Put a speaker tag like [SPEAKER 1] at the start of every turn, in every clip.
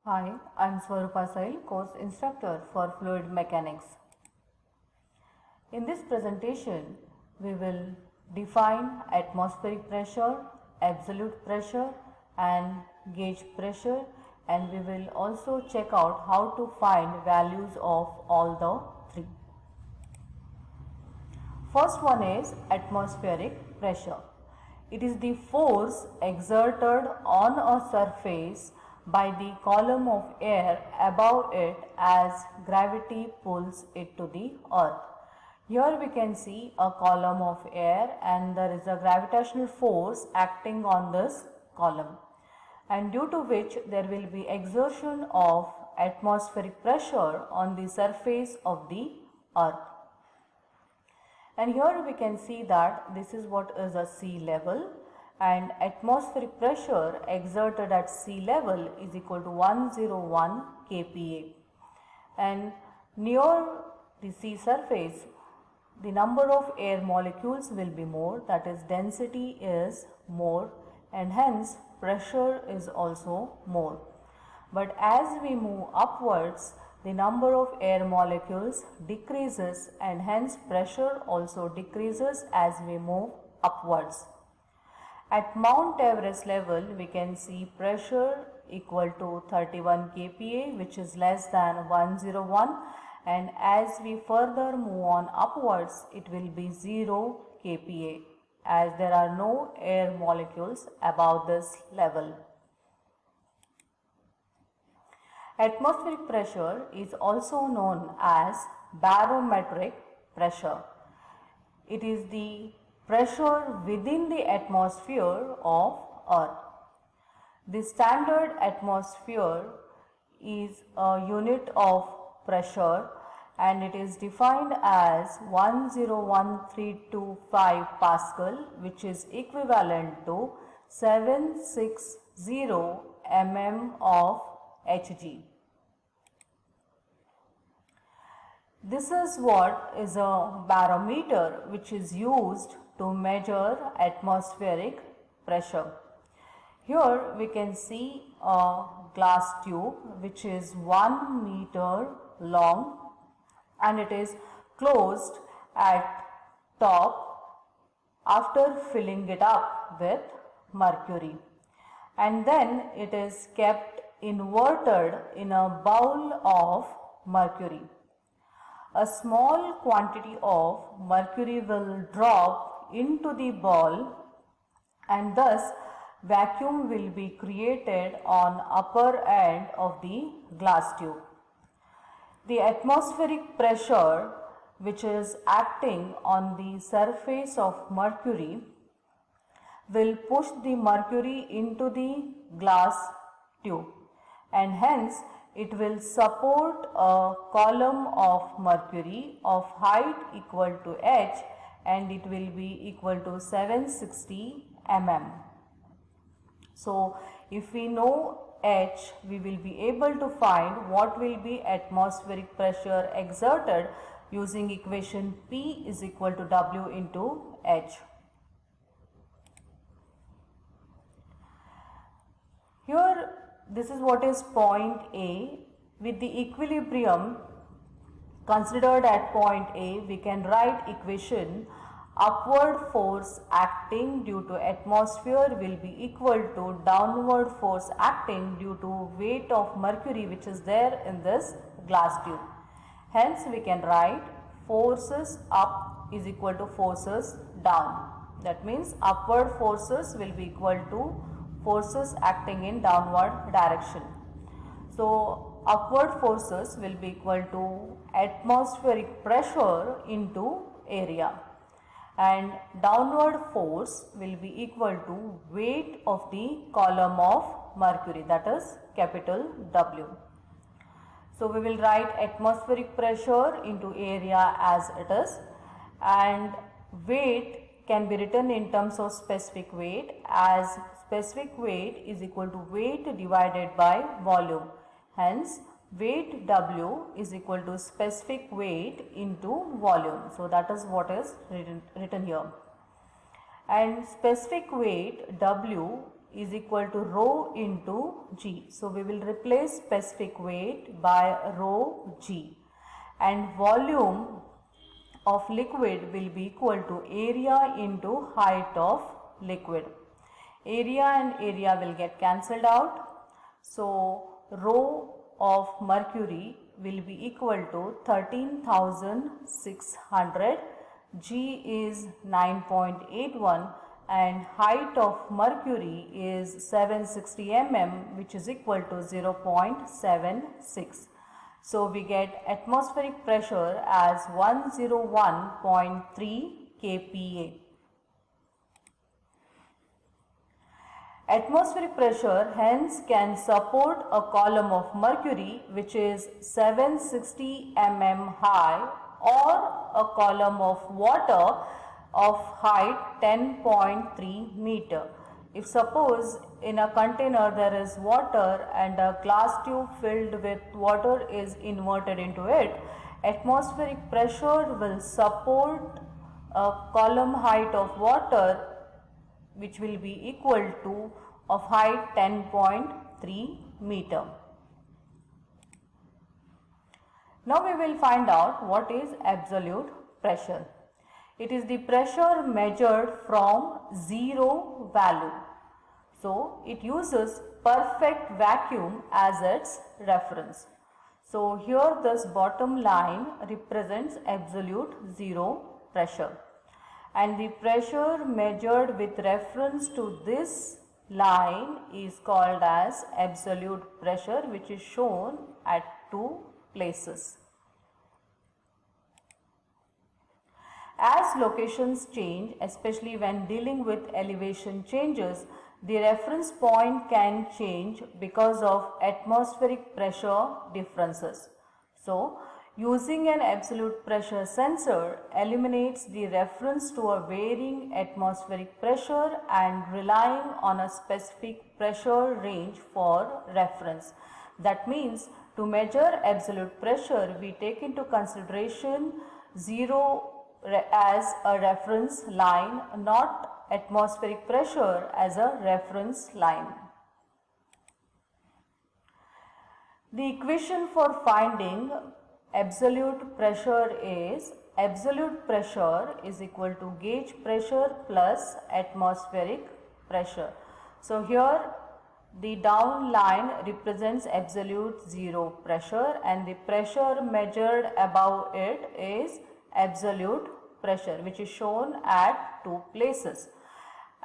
[SPEAKER 1] Hi, I'm Swarupa Sail, course instructor for Fluid Mechanics. In this presentation, we will define atmospheric pressure, absolute pressure and gauge pressure, and we will also check out how to find values of all the three. First one is atmospheric pressure. It is the force exerted on a surface by the column of air above it as gravity pulls it to the earth. Here we can see a column of air and there is a gravitational force acting on this column, and due to which there will be exertion of atmospheric pressure on the surface of the earth. And here we can see that this is what is a sea level, and atmospheric pressure exerted at sea level is equal to 101 kPa. And near the sea surface, the number of air molecules will be more, that is density is more, and hence pressure is also more. But as we move upwards, the number of air molecules decreases and hence pressure also decreases as we move upwards. At Mount Everest level, we can see pressure equal to 31 kPa, which is less than 101, and as we further move on upwards, it will be 0 kPa as there are no air molecules above this level. Atmospheric pressure is also known as barometric pressure. It is the pressure within the atmosphere of Earth. The standard atmosphere is a unit of pressure and it is defined as 101,325 Pascal, which is equivalent to 760 mm of Hg. This is what is a barometer which is used to measure atmospheric pressure. Here we can see a glass tube which is 1 meter long and it is closed at top after filling it up with mercury, and then it is kept inverted in a bowl of mercury. A small quantity of mercury will drop into the ball and thus vacuum will be created on upper end of the glass tube. The atmospheric pressure which is acting on the surface of mercury will push the mercury into the glass tube, and hence it will support a column of mercury of height equal to h and it will be equal to 760 mm. So if we know h, we will be able to find what will be atmospheric pressure exerted using equation P is equal to W into h. Here this is what is point A. With the equilibrium considered at point A, we can write equation upward force acting due to atmosphere will be equal to downward force acting due to weight of mercury which is there in this glass tube. Hence we can write forces up is equal to forces down. That means upward forces will be equal to forces acting in downward direction. So upward forces will be equal to atmospheric pressure into area, and downward force will be equal to weight of the column of mercury, that is capital W. So we will write atmospheric pressure into area as it is, and weight can be written in terms of specific weight as specific weight is equal to weight divided by volume. Hence weight W is equal to specific weight into volume. So that is what is written here. And specific weight W is equal to rho into G. So we will replace specific weight by rho G, and volume of liquid will be equal to area into height of liquid. Area and area will get cancelled out. So rho of mercury will be equal to 13,600. G is 9.81 and height of mercury is 760 mm, which is equal to 0.76. So we get atmospheric pressure as 101.3 kPa. Atmospheric pressure hence can support a column of mercury which is 760 mm high, or a column of water of height 10.3 meter. If suppose in a container there is water and a glass tube filled with water is inverted into it, atmospheric pressure will support a column height of water which will be equal to of height 10.3 meter. Now we will find out what is absolute pressure. It is the pressure measured from zero value. So it uses perfect vacuum as its reference. So here this bottom line represents absolute zero pressure, and the pressure measured with reference to this line is called as absolute pressure, which is shown at two places. As locations change, especially when dealing with elevation changes, the reference point can change because of atmospheric pressure differences. So, using an absolute pressure sensor eliminates the reference to a varying atmospheric pressure and relying on a specific pressure range for reference. That means to measure absolute pressure, we take into consideration zero as a reference line, not atmospheric pressure as a reference line. The equation for finding absolute pressure is equal to gauge pressure plus atmospheric pressure. So here the down line represents absolute zero pressure and the pressure measured above it is absolute pressure, which is shown at two places.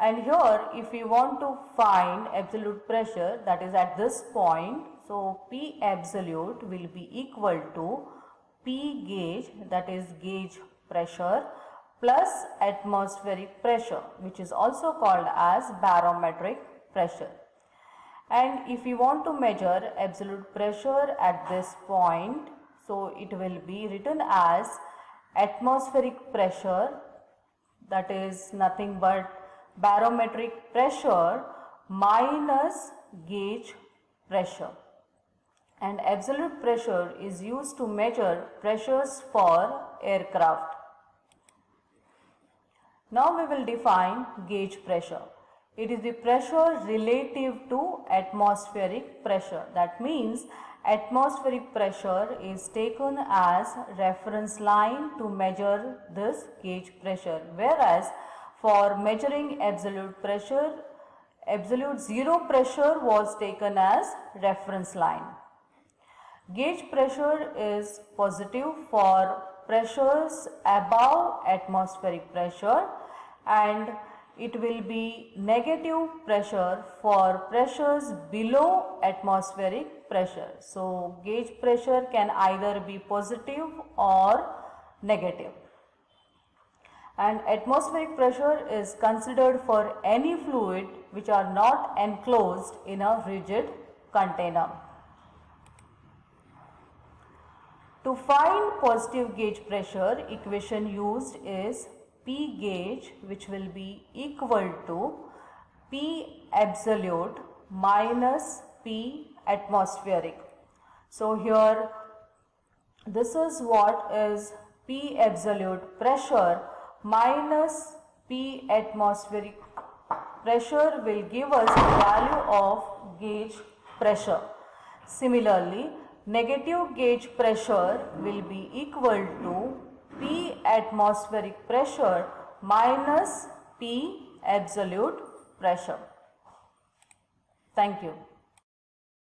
[SPEAKER 1] And here if we want to find absolute pressure, that is at this point, so P absolute will be equal to P gauge, that is gauge pressure, plus atmospheric pressure, which is also called as barometric pressure. And if we want to measure absolute pressure at this point, so it will be written as atmospheric pressure, that is nothing but barometric pressure minus gauge pressure. And absolute pressure is used to measure pressures for aircraft. Now we will define gauge pressure. It is the pressure relative to atmospheric pressure. That means atmospheric pressure is taken as reference line to measure this gauge pressure, whereas for measuring absolute pressure, absolute zero pressure was taken as reference line. Gauge pressure is positive for pressures above atmospheric pressure and it will be negative pressure for pressures below atmospheric pressure. So gauge pressure can either be positive or negative. And atmospheric pressure is considered for any fluid which are not enclosed in a rigid container. To find positive gauge pressure, equation used is P gauge, which will be equal to P absolute minus P atmospheric. So here this is what is P absolute pressure minus P atmospheric pressure will give us the value of gauge pressure. Similarly, negative gauge pressure will be equal to P atmospheric pressure minus P absolute pressure. Thank you.